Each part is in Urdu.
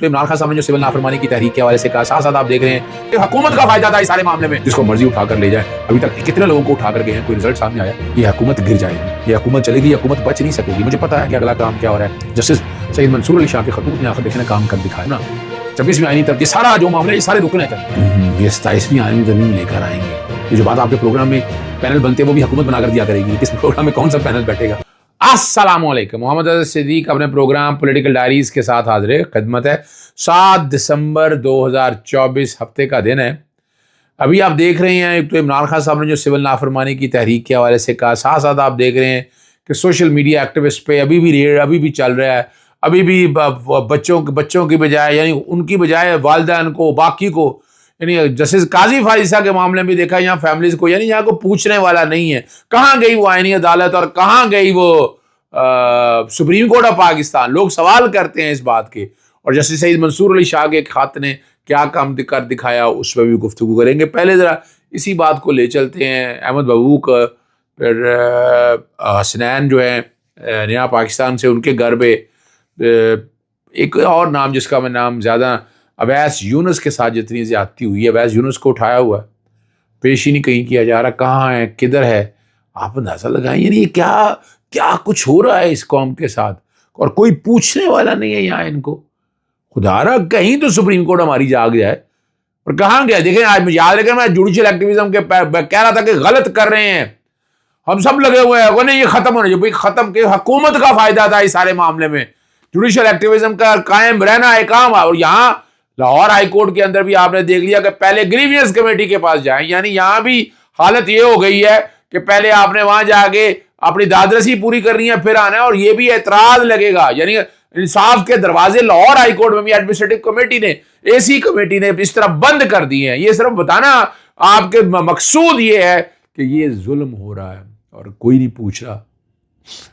تو عمران خان صاحب نے جو سول نافرمانی کی تحریک کے حوالے سے کہا، ساتھ ساتھ آپ دیکھ رہے ہیں کہ حکومت کا فائدہ تھا اس سارے معاملے میں، جس کو مرضی اٹھا کر لے جائے. ابھی تک کتنے لوگوں کو اٹھا کر گئے ہیں، کوئی رزلٹ سامنے آیا؟ یہ حکومت گر جائے گی، یہ حکومت چلے گی، یہ حکومت بچ نہیں سکے گی. مجھے پتا ہے کہ اگلا کام کیا ہو رہا ہے. جسٹس سید منصور علی شاہ کے خطوط نے آخر دیکھنے کام کر دکھایا نا. 26ویں آئینی ترمیم، یہ سارا جو معاملہ ہے یہ سارے رکن ہیں. یہ 27ویں آئینی ترمیم لے کر آئیں گے. یہ جو بات آپ کے پروگرام میں پینل بنتے ہیں وہ بھی حکومت بنا کر دیا کرے گی. اس پروگرام میں کون سا پینل بیٹھے گا؟ السلام علیکم. محمد عزت صدیق اپنے پروگرام پولیٹیکل ڈائریز کے ساتھ حاضر خدمت ہے. 7 دسمبر 2024 ہفتے کا دن ہے. ابھی آپ دیکھ رہے ہیں تو عمران خان صاحب نے جو سول نافرمانی کی تحریک کے حوالے سے کہا، ساتھ ساتھ آپ دیکھ رہے ہیں کہ سوشل میڈیا ایکٹیوسٹ پہ ابھی بھی ریڈ ابھی بھی چل رہا ہے. ابھی بھی بچوں کی بجائے، یعنی ان کی بجائے والدین کو، باقی کو، یعنی جسٹس قاضی فائزہ کے معاملے میں دیکھا یہاں فیملیز کو، یعنی یہاں کو پوچھنے والا نہیں ہے. کہاں گئی وہ آئینی عدالت اور کہاں گئی وہ سپریم کورٹ آف پاکستان؟ لوگ سوال کرتے ہیں اس بات کے. اور جسٹس سید منصور علی شاہ کے ایک خط نے کیا کام کر دکھایا، اس پہ بھی گفتگو کریں گے. پہلے ذرا اسی بات کو لے چلتے ہیں. احمد ببوک، پھر حسنین جو ہیں نیا پاکستان سے، ان کے گھر پہ ایک اور نام جس کا میں نام زیادہ، اویس یونس کے ساتھ جتنی زیادتی ہوئی ہے، اویس یونس کو اٹھایا ہوا ہے، پیش ہی نہیں کہیں کیا جا رہا. کہاں ہے، کدھر ہے؟ آپ اندازہ لگائیں. یعنی یہ کیا کچھ ہو رہا ہے اس قوم کے ساتھ، اور کوئی پوچھنے والا نہیں ہے یہاں ان کو. خدا رہا کہیں تو سپریم کورٹ ہماری جاگ جائے. اور کہاں گیا؟ دیکھیں آج مجھے یاد رکھیں، میں جوڈیشل ایکٹیویزم کے کہہ رہا تھا کہ غلط کر رہے ہیں، ہم سب لگے ہوئے ہیں، وہ نہیں یہ ختم ہونا چاہیے. ختم کہ حکومت کا فائدہ تھا اس سارے معاملے میں، جوڈیشل ایکٹیویزم کا قائم رہنا ہے کام. اور یہاں لاہور ہائی کورٹ کے اندر بھی آپ نے دیکھ لیا کہ پہلے گریوینس کمیٹی کے پاس جائیں. یعنی یہاں بھی حالت یہ ہو گئی ہے کہ پہلے آپ نے وہاں جا کے اپنی دادرسی پوری کرنی ہے، پھر آنا ہے. اور یہ بھی اعتراض لگے گا. یعنی انصاف کے دروازے لاہور ہائی کورٹ میں بھی ایڈمنسٹریٹو کمیٹی نے، اے سی کمیٹی نے اس طرح بند کر دیے ہیں. یہ صرف بتانا آپ کے مقصود یہ ہے کہ یہ ظلم ہو رہا ہے اور کوئی نہیں پوچھ رہا.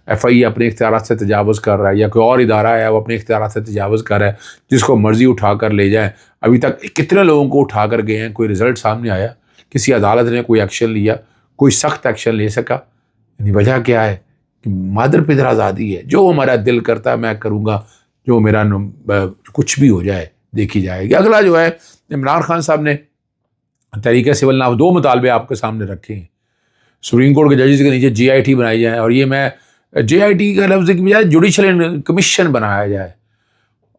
ایف آئی اپنے اختیارات سے تجاوز کر رہا ہے، یا کوئی اور ادارہ ہے وہ اپنے اختیارات سے تجاوز کر رہا ہے، جس کو مرضی اٹھا کر لے جائے. ابھی تک کتنے لوگوں کو اٹھا کر گئے ہیں، کوئی رزلٹ سامنے آیا؟ کسی عدالت نے کوئی ایکشن لیا؟ کوئی سخت ایکشن لے سکا؟ یعنی وجہ کیا ہے کہ مادر پدر آزادی ہے. جو ہمارا دل کرتا ہے میں کروں گا، جو میرا کچھ بھی ہو جائے دیکھی جائے گی. اگلا جو ہے عمران خان صاحب نے طریقہ سول ناف 2 مطالبے آپ کے سامنے رکھے ہیں. سپریم کورٹ کے ججز کے نیچے جی آئی ٹی بنائی جائے، اور یہ میں جے آئی ٹی کا لفظ کی بجائے جوڈیشل کمیشن بنایا جائے.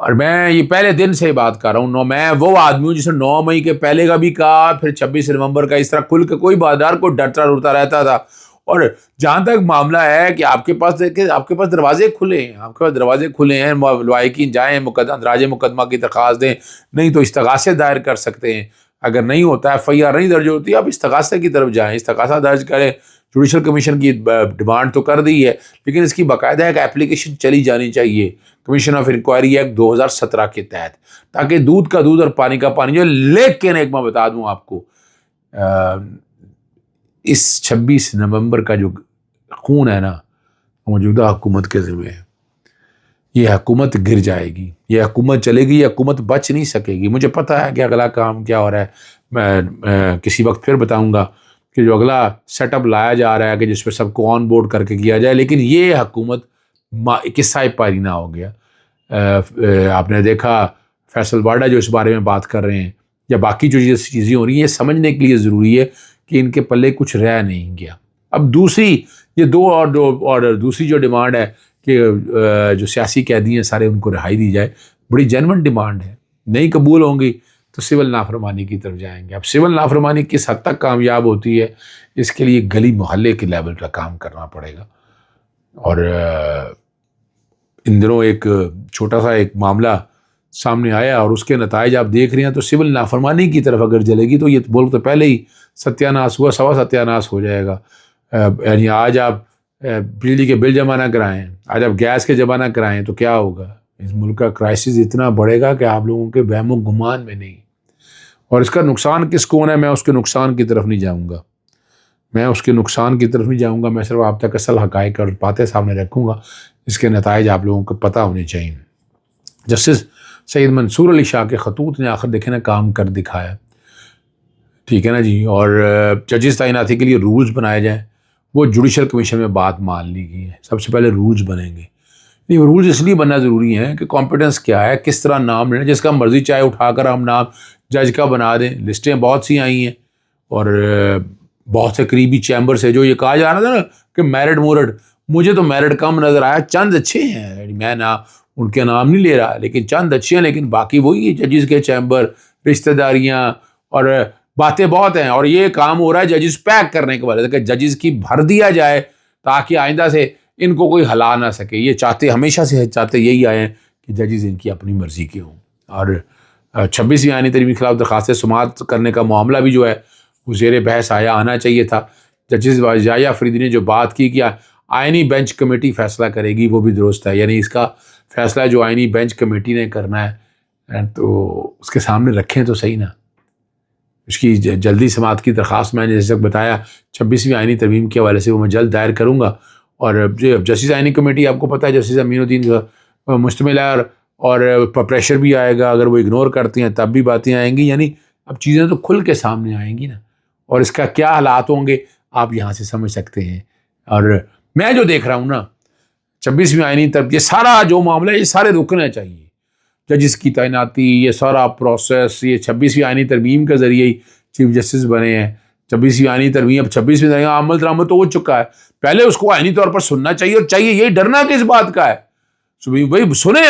اور میں یہ پہلے دن سے بات کر رہا ہوں. میں وہ آدمی ہوں جس نے 9 مئی کے پہلے کا بھی کہا، پھر 26 نومبر کا، اس طرح کھل کے کوئی بازار کو ڈرتا ڈرتا رہتا تھا. اور جہاں تک معاملہ ہے کہ آپ کے پاس دروازے کھلے ہیں، آپ کے پاس دروازے کھلے ہیں، لوائقین جائیں، اندراج مقدمہ کی درخواست دیں، نہیں تو استغاثے دائر کر سکتے ہیں. اگر نہیں ہوتا ہے، ایف آئی آر نہیں درج ہوتی، آپ استغاثے کی طرف جائیں، استغاثہ درج کریں. جوڈیشل کمیشن کی ڈیمانڈ تو کر دی ہے، لیکن اس کی باقاعدہ ایک اپلیکیشن چلی جانی چاہیے کمیشن آف انکوائری ایکٹ 2017 کے تحت، تاکہ دودھ کا دودھ اور پانی کا پانی جو. لیکن ایک میں بتا دوں آپ کو، اس 26 نومبر کا جو خون ہے نا، موجودہ حکومت کے ذمہ ہے. یہ حکومت گر جائے گی، یہ حکومت چلے گی، یہ حکومت بچ نہیں سکے گی. مجھے پتا ہے کہ اگلا کام کیا ہو رہا ہے. میں کسی وقت پھر بتاؤں گا کہ جو اگلا سیٹ اپ لایا جا رہا ہے کہ جس پہ سب کو آن بورڈ کر کے کیا جائے. لیکن یہ حکومت قصہ پارینہ ہو گیا. آپ نے دیکھا فیصل واڈا جو اس بارے میں بات کر رہے ہیں، یا باقی جو چیزیں ہو رہی ہیں، یہ سمجھنے کے لیے ضروری ہے کہ ان کے پلے کچھ رہ نہیں گیا. اب دوسری یہ دوسری جو ڈیمانڈ ہے کہ جو سیاسی قیدی ہیں سارے ان کو رہائی دی جائے، بڑی جینوئن ڈیمانڈ ہے. نہیں قبول ہوں گی تو سول نافرمانی کی طرف جائیں گے. اب سول نافرمانی کس حد تک کامیاب ہوتی ہے، اس کے لیے گلی محلے کے لیول پر کام کرنا پڑے گا. اور ان دنوں ایک چھوٹا سا ایک معاملہ سامنے آیا اور اس کے نتائج آپ دیکھ رہے ہیں. تو سول نافرمانی کی طرف اگر جلے گی تو یہ بول تو پہلے ہی ستیاناس ہوا، سوا ستیاناس ہو جائے گا. یعنی آج آپ بجلی کے بل جمع نہ کرائیں، آج آپ گیس کے جمع نہ کرائیں تو کیا ہوگا؟ اس ملک کا کرائسس اتنا بڑھے گا کہ آپ لوگوں کے وہم و گمان میں نہیں. اور اس کا نقصان کس کو ہونا ہے، میں اس کے نقصان کی طرف نہیں جاؤں گا، میں صرف آپ تک اصل حقائق اور باتیں سامنے رکھوں گا. اس کے نتائج آپ لوگوں کو پتہ ہونے چاہیے. جسٹس سید منصور علی شاہ کے خطوط نے آخر دیکھیں نا کام کر دکھایا. ٹھیک ہے نا جی. اور ججز تعیناتی کے لیے رولز بنائے جائیں. وہ جوڈیشل کمیشن میں بات مان لی گئی ہے. سب سے پہلے رولز بنیں گے. یہ رولز اس لیے بننا ضروری ہیں کہ کمپیٹنس کیا ہے، کس طرح نام لینا، جس کا مرضی چاہے اٹھا کر ہم نام جج کا بنا دیں. لسٹیں بہت سی آئی ہیں اور بہت سے قریبی چیمبر سے جو یہ کہا جا رہا تھا نا کہ میرٹ مورٹ، مجھے تو میرٹ کم نظر آیا. چند اچھے ہیں، میں ان کے نام نہیں لے رہا، لیکن چند اچھے ہیں، لیکن باقی وہی ججز کے چیمبر، رشتہ داریاں اور باتیں بہت ہیں. اور یہ کام ہو رہا ہے ججز پیک کرنے کے وجہ سے کہ ججز کی بھر دیا جائے تاکہ آئندہ سے ان کو کوئی ہلا نہ سکے. یہ چاہتے ہمیشہ سے چاہتے یہی آئے ہیں کہ ججز ان کی اپنی مرضی کے ہوں. اور 26ویں آئینی ترمیم کے خلاف درخواستیں سماعت کرنے کا معاملہ بھی جو ہے وہ زیر بحث آنا چاہیے تھا. ججز یحییٰ فریدی نے جو بات کی کہ آئینی بینچ کمیٹی فیصلہ کرے گی، وہ بھی درست ہے. یعنی اس کا فیصلہ جو آئینی بینچ کمیٹی نے کرنا ہے تو اس کے سامنے رکھیں تو صحیح نا. اس کی جلدی سماعت کی درخواست میں نے جیسے بتایا 26ویں آئینی ترمیم کے حوالے سے وہ میں جلد دائر کروں گا. اور جسٹس آئینی کمیٹی آپ کو پتہ ہے جسٹس امین الدین مشتمل ہے اور پریشر بھی آئے گا، اگر وہ اگنور کرتے ہیں تب بھی باتیں آئیں گی. یعنی اب چیزیں تو کھل کے سامنے آئیں گی نا، اور اس کا کیا حالات ہوں گے آپ یہاں سے سمجھ سکتے ہیں. اور میں جو دیکھ رہا ہوں نا 26ویں آئینی ترمیم، یہ سارا جو معاملہ ہے یہ سارے رکنے چاہیے. ججز کی تعیناتی، یہ سارا پروسیس، یہ 26ویں آئینی ترمیم کے ذریعے ہی چیف جسٹس بنے ہیں. 26ویں آئینی ترمیم، اب 26ویں ترمیم عمل درآمد تو ہو چکا ہے، پہلے اس کو آئینی طور پر سننا چاہیے. اور چاہیے، یہی ڈرنا کس بات کا ہے بھائی؟ سنیں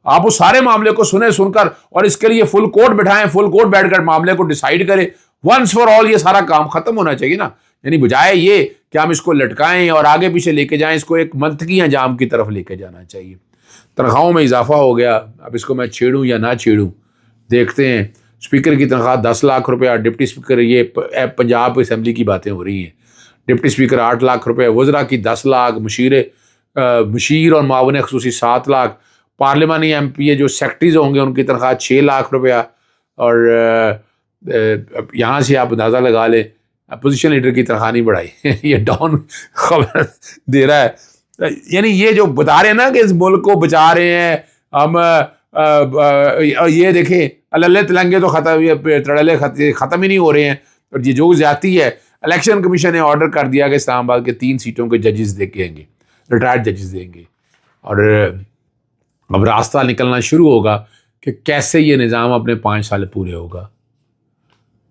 آپ اس سارے معاملے کو سن کر، اور اس کے لیے فل کورٹ بٹھائیں، فل کورٹ بیٹھ کر معاملے کو ڈیسائیڈ کریں ونس فار آل. یہ سارا کام ختم ہونا چاہیے نا. یعنی بجائے یہ کہ ہم اس کو لٹکائیں اور آگے پیچھے لے کے جائیں، اس کو ایک منطقی انجام کی طرف لے کے جانا چاہیے. تنخواہوں میں اضافہ ہو گیا، اب اس کو میں چھیڑوں یا نہ چھیڑوں دیکھتے ہیں. اسپیکر کی تنخواہ 10 لاکھ روپیہ، ڈپٹی اسپیکر، یہ پنجاب اسمبلی کی باتیں ہو رہی ہیں، ڈپٹی اسپیکر 8 لاکھ روپے، وزراء کی 10 لاکھ، مشیر اور معاون خصوصی 7 لاکھ، پارلیمانی ایم پی اے جو سیکرٹریز ہوں گے ان کی تنخواہ 6 لاکھ روپیہ. اور یہاں سے آپ اندازہ لگا لیں اپوزیشن لیڈر کی تنخواہ نہیں بڑھائی. یہ ڈاؤن خبر دے رہا ہے. یعنی یہ جو بتا رہے ہیں نا کہ اس ملک کو بچا رہے ہیں ہم، یہ دیکھیں اللہ تلنگے تو تڑلے ختم ہی نہیں ہو رہے ہیں. اور یہ جو زیادتی ہے، الیکشن کمیشن نے آرڈر کر دیا کہ اسلام آباد کے 3 سیٹوں کے ججز دیں گے، ریٹائرڈ ججز دیں گے. اور اب راستہ نکلنا شروع ہوگا کہ کیسے یہ نظام اپنے 5 سال پورے ہوگا.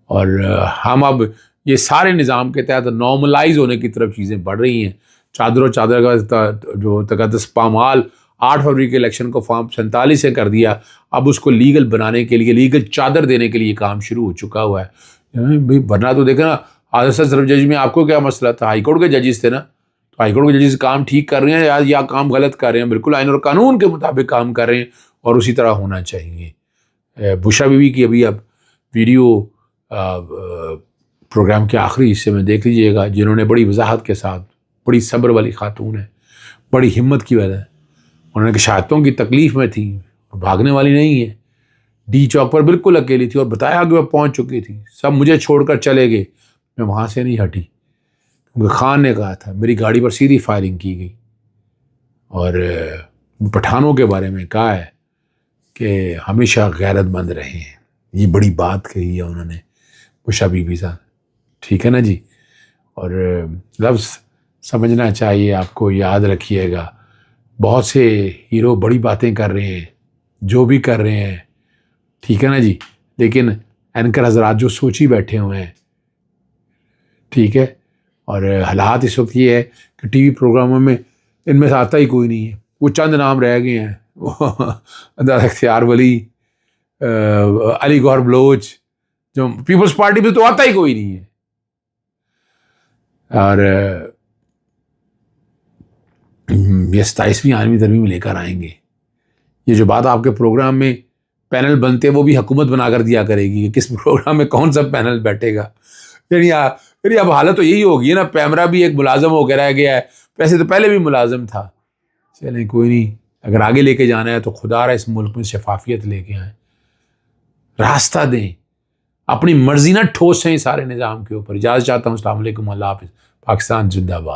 اور ہم اب یہ سارے نظام کے تحت نارملائز ہونے کی طرف چیزیں بڑھ رہی ہیں. چادر و چادر کا جو تقدس پامال 8 فروری کے الیکشن کو فارم 47 سے کر دیا، اب اس کو لیگل بنانے کے لیے، لیگل چادر دینے کے لیے کام شروع ہو چکا ہوا ہے. بھائی ورنہ تو دیکھیں نا، حضرت صرف جج میں آپ کو کیا مسئلہ تھا؟ ہائی کورٹ کے ججز تھے نا، تو ہائی کورٹ کے ججز کام ٹھیک کر رہے ہیں یا کام غلط کر رہے ہیں؟ بالکل آئین اور قانون کے مطابق کام کر رہے ہیں، اور اسی طرح ہونا چاہیے. بشرا بیوی کی ابھی اب ویڈیو پروگرام کے آخری حصے میں دیکھ لیجئے گا، جنہوں نے بڑی وضاحت کے ساتھ، بڑی صبر والی خاتون ہے، بڑی ہمت کی وجہ، انہوں نے شہادتوں کی تکلیف میں تھی، بھاگنے والی نہیں ہے. ڈی چوک پر بالکل اکیلی تھی اور بتایا کہ وہ پہنچ چکی تھی، سب مجھے چھوڑ کر چلے گئے، میں وہاں سے نہیں ہٹی کیونکہ خان نے کہا تھا. میری گاڑی پر سیدھی فائرنگ کی گئی. اور پٹھانوں کے بارے میں کہا ہے کہ ہمیشہ غیرت مند رہیں. یہ بڑی بات کہی ہے انہوں نے بشرا بیوی صاحب. ٹھیک ہے نا جی. اور لفظ سمجھنا چاہیے، آپ کو یاد رکھیے گا. بہت سے ہیرو بڑی باتیں کر رہے ہیں، جو بھی کر رہے ہیں، ٹھیک ہے نا جی، لیکن اینکر حضرات جو سوچی بیٹھے ہوئے ہیں، ٹھیک ہے. اور حالات اس وقت یہ ہے کہ ٹی وی پروگراموں میں ان میں سے آتا ہی کوئی نہیں ہے. وہ چند نام رہ گئے ہیں، انداز اختیار ولی، علی گور بلوچ، جو پیپلز پارٹی میں تو آتا ہی کوئی نہیں ہے. اور یہ 27ویں عالمی ترمیم لے کر آئیں گے. یہ جو بات آپ کے پروگرام میں پینل بنتے وہ بھی حکومت بنا کر دیا کرے گی کہ کس پروگرام میں کون سا پینل بیٹھے گا. یعنی اب حالت تو یہی ہوگی نا، پیمرا بھی ایک ملازم ہو کے رہ گیا ہے، ویسے تو پہلے بھی ملازم تھا. چلیں کوئی نہیں، اگر آگے لے کے جانا ہے تو خدا رہا اس ملک میں شفافیت لے کے آئیں، راستہ دیں، اپنی مرضی نہ ٹھوسیں سارے نظام کے اوپر. اجازت چاہتا ہوں. السلام علیکم، اللہ حافظ. پاکستان زندہ باد.